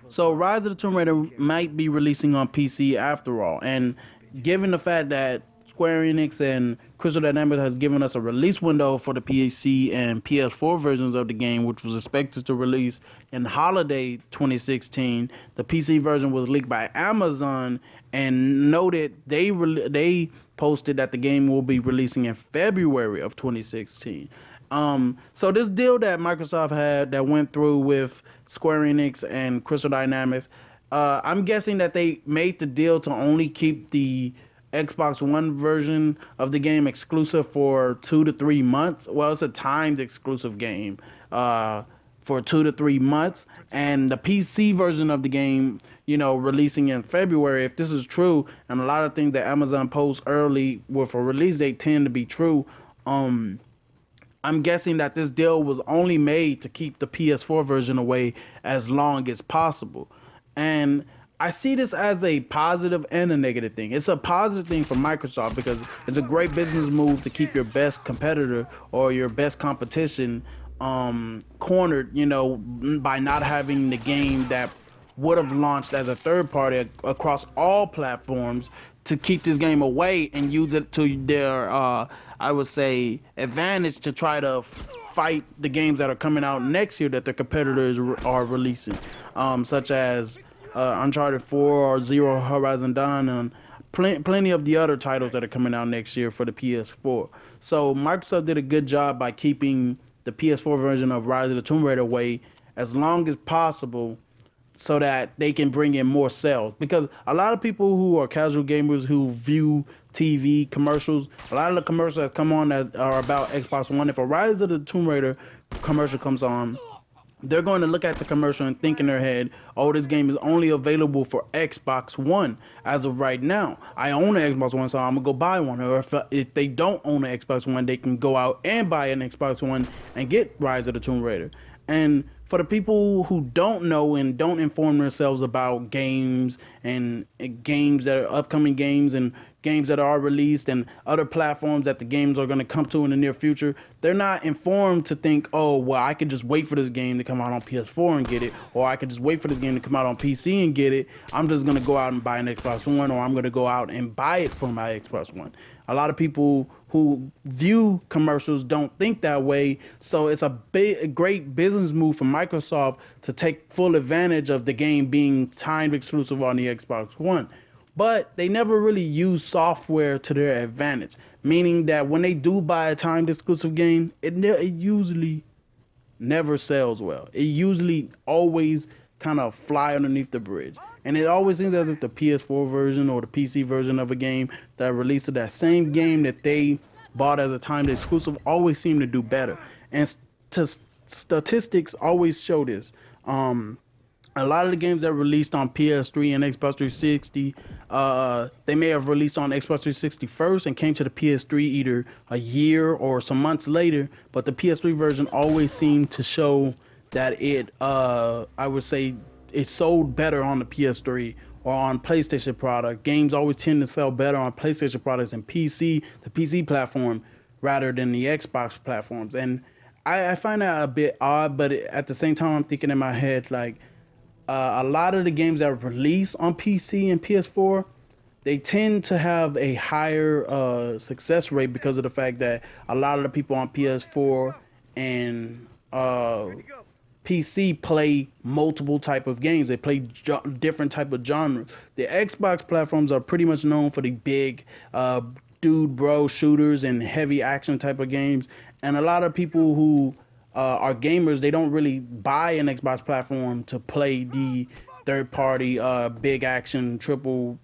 So Rise of the Tomb Raider might be releasing on PC after all, and given the fact that Square Enix and Crystal Dynamics has given us a release window for the PC and PS4 versions of the game, which was expected to release in holiday 2016, the PC version was leaked by Amazon and noted they posted that the game will be releasing in February of 2016. So this deal that Microsoft had that went through with Square Enix and Crystal Dynamics, I'm guessing that they made the deal to only keep the Xbox One version of the game exclusive for 2 to 3 months. Well, it's a timed exclusive game for 2 to 3 months, and the PC version of the game, releasing in February. If this is true, and a lot of things that Amazon posts early with a release date tend to be true, I'm guessing that this deal was only made to keep the PS4 version away as long as possible. And I see this as a positive and a negative thing. It's a positive thing for Microsoft because it's a great business move to keep your best competitor or your best competition cornered, by not having the game that would have launched as a third party across all platforms, to keep this game away and use it to their, I would say, advantage to try to fight the games that are coming out next year that their competitors are releasing, such as Uncharted 4 or Zero Horizon Dawn, and plenty of the other titles that are coming out next year for the PS4. So Microsoft did a good job by keeping the PS4 version of Rise of the Tomb Raider away as long as possible, so that they can bring in more sales. Because a lot of people who are casual gamers who view TV commercials, a lot of the commercials that come on that are about Xbox One, if a Rise of the Tomb Raider commercial comes on, they're going to look at the commercial and think in their head, oh, this game is only available for Xbox One as of right now. I own an Xbox One, so I'm going to go buy one. Or if they don't own an Xbox One, they can go out and buy an Xbox One and get Rise of the Tomb Raider. And for the people who don't know and don't inform themselves about games and games that are upcoming games and games that are released and other platforms that the games are going to come to in the near future, they're not informed to think, oh, well, I could just wait for this game to come out on PS4 and get it, or I could just wait for this game to come out on PC and get it. I'm just going to go out and buy an Xbox One, or I'm going to go out and buy it for my Xbox One. A lot of people who view commercials don't think that way, so it's a great business move for Microsoft to take full advantage of the game being timed exclusive on the Xbox One. But they never really use software to their advantage, meaning that when they do buy a timed exclusive game, it usually never sells well. It usually always kind of fly underneath the bridge. And it always seems as if the PS4 version or the PC version of a game that released that same game that they bought as a timed exclusive always seem to do better. And statistics always show this. A lot of the games that released on PS3 and Xbox 360, they may have released on Xbox 360 first and came to the PS3 either a year or some months later, but the PS3 version always seemed to show that it, I would say, it sold better on the PS3 or on PlayStation product. Games always tend to sell better on PlayStation products and the PC platform, rather than the Xbox platforms. And I find that a bit odd, but at the same time, I'm thinking in my head, like, a lot of the games that release on PC and PS4, they tend to have a higher success rate because of the fact that a lot of the people on PS4 and PC play multiple type of games. They play different type of genres. The Xbox platforms are pretty much known for the big dude bro shooters and heavy action type of games. And a lot of people who are gamers, they don't really buy an Xbox platform to play the third party big action triple,